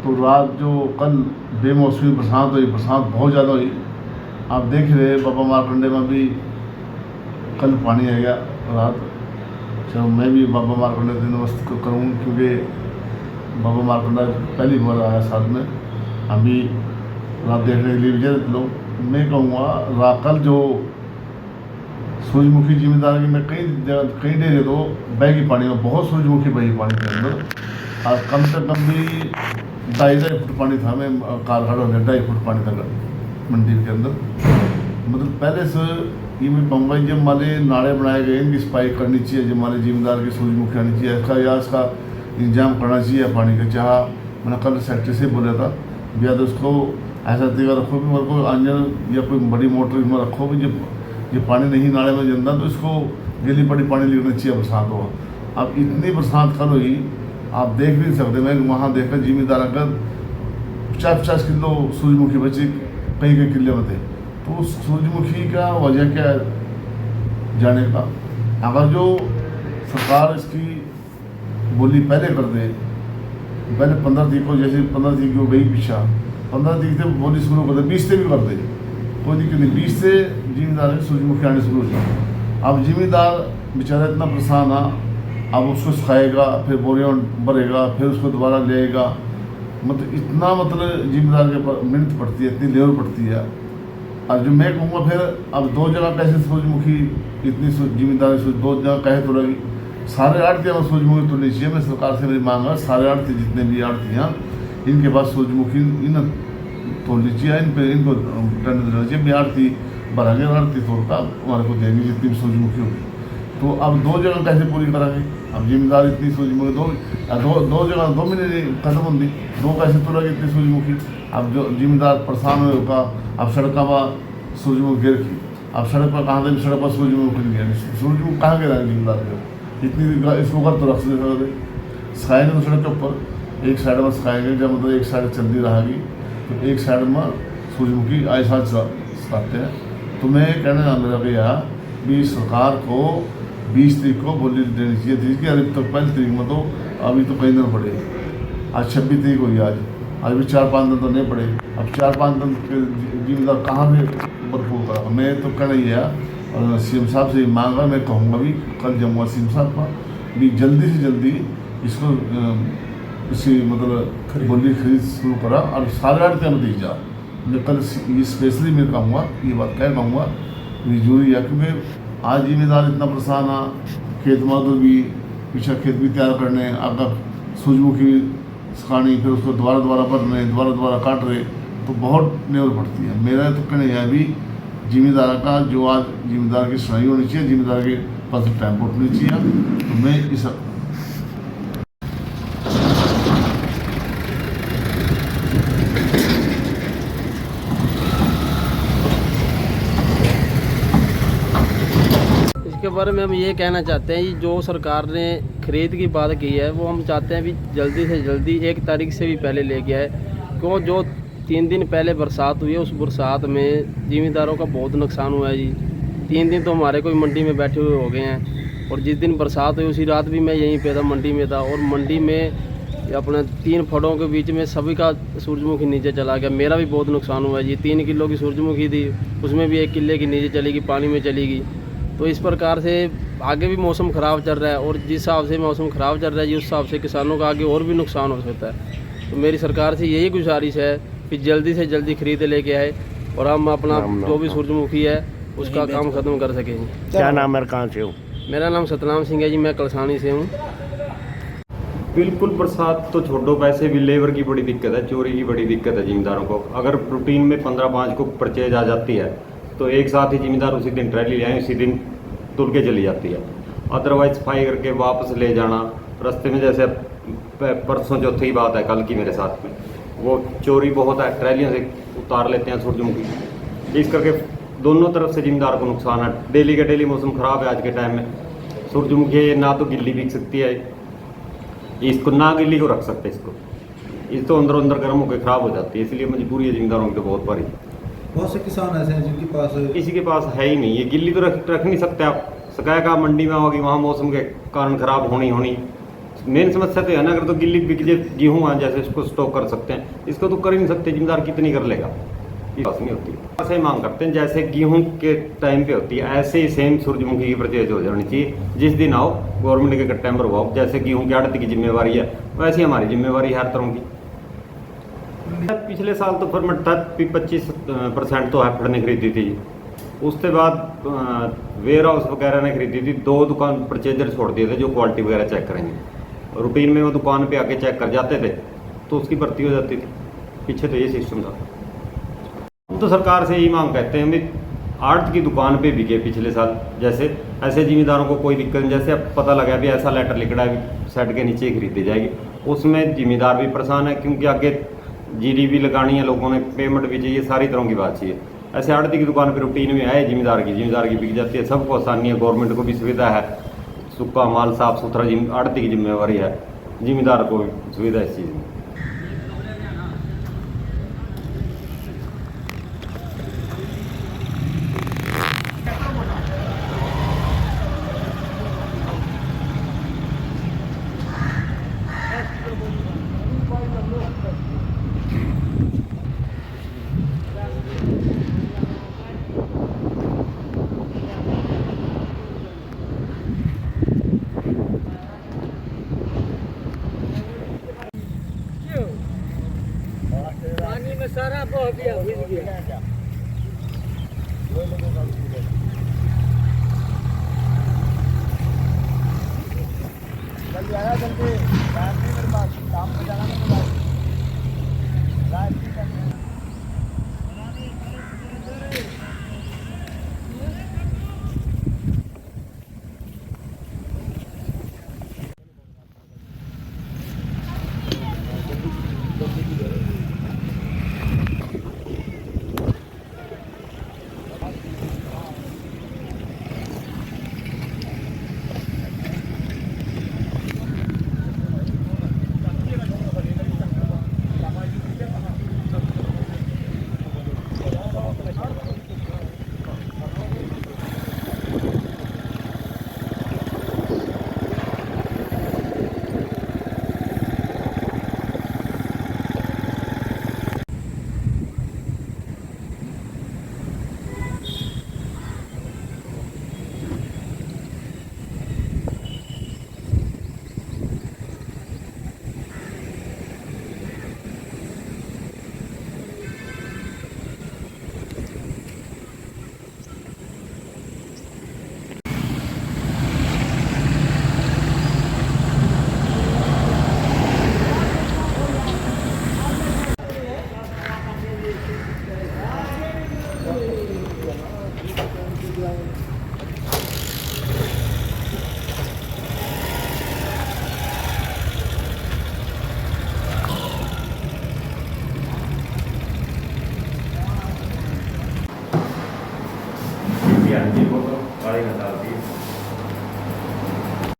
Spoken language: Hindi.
तो रात जो कल बेमौसमी बरसात हुई, बरसात बहुत ज़्यादा हुई। आप देख रहे बाबा मारकंडे में भी कल पानी आ गया रात। चलो मैं भी बाबा मारकंडे दिन नमस्ते को करूँ, क्योंकि बाबा मारकंडा पहली बार आया साथ में। अभी रात देखने के लिए विजय लोग। मैं कहूँगा कल जो सूरजमुखी जिम्मेदार की मैं कई डेरे तो बहेगी पानी में, बहुत सूरजमुखी बही पानी के अंदर। और कम से कम भी 2.5 फुट पानी था। मैं कार खड़ा हो गया, 2.5 फुट पानी था मंदिर के अंदर। मतलब पहले से ये मैं कहूँगा जब हमारे नाले बनाए गए इनकी सफाई करनी चाहिए, जब हमारे जिम्मेदार की सूरजमुखी आनी चाहिए, इसका या इसका इंतजाम करना चाहिए पानी का। चाह मैंने कल सेक्रेटरी से बोला था भैया तो उसको ऐसा तरीका रखो कि मेरे को अंजन या कोई बड़ी मोटर में रखो भी, जब ये पानी नहीं नाले में जमता तो इसको गली पड़ी पानी लेना चाहिए बरसात हो। अब इतनी बरसात कल हुई, आप देख नहीं सकते। मैं वहाँ देखकर जिम्मेदार अगर 50-50 किलो सूरजमुखी बची कई कई किले में थे। तो सूरजमुखी का वजह क्या है जाने का। अगर जो सरकार इसकी बोली पहले कर दे, पहले 15 तारीख को, जैसे 15 तारीख को गई पीछा, 15 तारीख से बोली शुरू कर दे, 20 से भी कर दे, कोई दिक्कत नहीं। 20 से जिम्मेदार की सूरजमुखी आने शुरू हो जाए। अब जिम्मेदार बेचारा इतना परेशान आ, अब उसको सिखाएगा, फिर बोरियाँ भरेगा, फिर उसको दोबारा लेगा। मतलब इतना मतलब जिम्मेदार के मेहनत पड़ती है, इतनी लेबर पड़ती है। और जो मैं कहूँगा फिर अब 2 जगह कैसे सूरजमुखी इतनी जिम्मेदारी 2 जगह कैसे तोड़ेगी। सारे आड़ती में सूरजमुखी तोड़नी चाहिए। मैं सरकार से मेरी मांग है, सारे आड़ती जितने भी आड़तियाँ इनके पास सूरजमुखी इन तोड़ लीजिए, इन पर इनको टेंडर देना चाहिए। भी आड़ती भरेंगे, आड़ती तोड़कर हमारे को देंगे जितनी भी सूरजमुखी होगी। तो अब 2 जगह कैसे पूरी कराएंगे। अब जिम्मेदार इतनी सूरजमुखी दो जगह 2 महीने खत्म होती, 2 कैसे तोड़ेगी इतनी सूरजमुखी। अब जो जिम्मेदार परेशान होगा, अब सड़क पर सूरजमुखी गिर की, अब सड़क पर कहाँ से सड़क पर सूरजमुखी गिर, सूरजमुखी कहाँ गिरा जिम्मेदार के इतनी इसको कर तो रख सकते सिखाएंगे तो सड़क के ऊपर एक साइड में सिखाएंगे। जब मतलब एक साइड चलती रहेगी तो एक साइड में सूरजमुखी ऐसा सिखाते हैं। तो मैं कहना मेरा भैया भी सरकार को 20 तारीख को बोली देनी चाहिए थी कि अभी तक 1 तारीख में तो अभी तो कई दिन पड़े। आज 26 तारीख हुई, आज भी 4-5 दिन तो नहीं पड़े। अब 4-5 दिन के जिम्मेदार कहाँ से भरपूर करा। मैं तो कहना ही है और CM साहब से मांगा, मैं कहूँगा भी कल जाऊँगा CM साहब का भी जल्दी से जल्दी इसको इसी मतलब बोली खरीद शुरू करा और सारे आड़तियाँ में दी जा। मैं कल ये स्पेशली मैं कहूँगा, ये बात क्या कहूँगा जरूरी है, क्योंकि आज जिम्मेदार इतना परेशान आ, खेत मजदूर भी पीछा खेत भी तैयार करने, अगर सूरजमुखी सुखानी, फिर उसको दोबारा भरने, दोबारा काट रहे, तो बहुत लेबर पड़ती है। मेरा तो कहना यह भी जिम्मेदार का जो आज जिम्मेदार की सुनाई होनी चाहिए, जिम्मेदार के पास टाइम उठनी चाहिए। तो मैं इस इसके बारे में हम ये कहना चाहते हैं कि जो सरकार ने खरीद की बात की है वो हम चाहते हैं भी जल्दी से जल्दी 1 तारीख से भी पहले लेके आए। क्यों जो 3 दिन पहले बरसात हुई है उस बरसात में ज़िमींदारों का बहुत नुकसान हुआ है जी। 3 दिन तो हमारे कोई मंडी में बैठे हुए हो गए हैं। और जिस दिन बरसात हुई उसी रात भी मैं यहीं पे था, मंडी में था। और मंडी में अपने 3 फड़ों के बीच में सभी का सूरजमुखी नीचे चला गया। मेरा भी बहुत नुकसान हुआ है जी। 3 किलो की सूरजमुखी थी, उसमें भी 1 किले की नीचे चली गई, पानी में चली गई। तो इस प्रकार से आगे भी मौसम ख़राब चल रहा है और जिस हिसाब से मौसम ख़राब चल रहा है जी उस हिसाब से किसानों का आगे और भी नुकसान हो सकता है। तो मेरी सरकार से यही गुजारिश है कि जल्दी से जल्दी खरीद लेके आए और हम अपना जो भी सूरजमुखी है उसका काम ख़त्म कर सकें। क्या नाम है, कहाँ से हो? मेरा नाम सतनाम सिंह है जी, मैं कलसानी से हूँ। बिल्कुल, बरसात तो छोड़ो, वैसे भी लेबर की बड़ी दिक्कत है, चोरी की बड़ी दिक्कत है जिम्मेदारों को। अगर रूटीन में 15-5 को परचेज आ जाती है तो एक साथ ही जिम्मेदार उसी दिन ट्रैली ले आए, उसी दिन तुल के चली जाती है। अदरवाइज सफाई करके वापस ले जाना रास्ते में, जैसे परसों चौथी ही बात है कल की मेरे साथ में, वो चोरी बहुत है, ट्रैलियों से उतार लेते हैं सूरजमुखी। इस करके दोनों तरफ से जिम्मेदार को नुकसान है। डेली का डेली मौसम ख़राब है आज के टाइम में। सूरजमुखी ना तो गिल्ली बिक सकती है, इसको ना गिल्ली को रख सकते, इसको तो अंदर अंदर गर्म होकर ख़राब हो जाती है। इसलिए मजबूरी है जिम्मेदारों की तो बहुत भारी। बहुत से किसान ऐसे हैं जिनके पास किसी के पास है ही नहीं, ये गिल्ली तो रख नहीं सकते आप। शिकायत आप मंडी में होगी, वहाँ मौसम के कारण ख़राब होनी मेन समस्या तो है ना, अगर तो गिल्ली बिक जाए गेहूँ आ जैसे इसको स्टॉक कर सकते हैं, इसको तो कर ही नहीं सकते, जिम्मेदार कितनी कर लेगा, ये बात नहीं होती। ऐसे ही मांग करते हैं जैसे गेहूं के टाइम पे होती है, ऐसे ही सेम सूरजमुखी की परचेज हो जानी चाहिए। जिस दिन आओ गवर्नमेंट के कट्टे पर हो, जैसे गेहूं की आड़त की जिम्मेवारी है वैसे हमारी जिम्मेवारी हर तरह की। पिछले साल तो फरमट था 25% तो हैफेड ने खरीदी थी, उसके बाद वेयर हाउस वगैरह ने खरीदी थी। 2 दुकान परचेजर छोड़ दिए थे जो क्वालिटी वगैरह चेक करेंगे। रूटीन में वो दुकान पे आके चेक कर जाते थे तो उसकी भर्ती हो जाती थी। पीछे तो ये सिस्टम था। हम तो सरकार से यही मांग करते हैं भी आड़त की दुकान पे बिके पिछले साल जैसे, ऐसे जिम्मेदारों को कोई दिक्कत नहीं। जैसे अब पता लगा भी ऐसा लेटर लिखड़ा है सेट के नीचे ही खरीदी जाएगी, उसमें जिम्मेदार भी परेशान है क्योंकि आगे जीडी भी लगानी है, लोगों ने पेमेंट भी चाहिए, सारी तरह की बात चाहिए। ऐसे आड़ती की दुकान पे रूटीन में आए जिम्मेदार की बिक जाती है, सबको आसानी है, गवर्नमेंट को भी सुविधा है, सूखा माल साफ सुथरा आड़ती की जिम्मेवारी है, जिम्मेदार को भी सुविधा इस चीज़ में। पानी में सारा बह गया, भीग गया। जल्दी आया, जल्दी।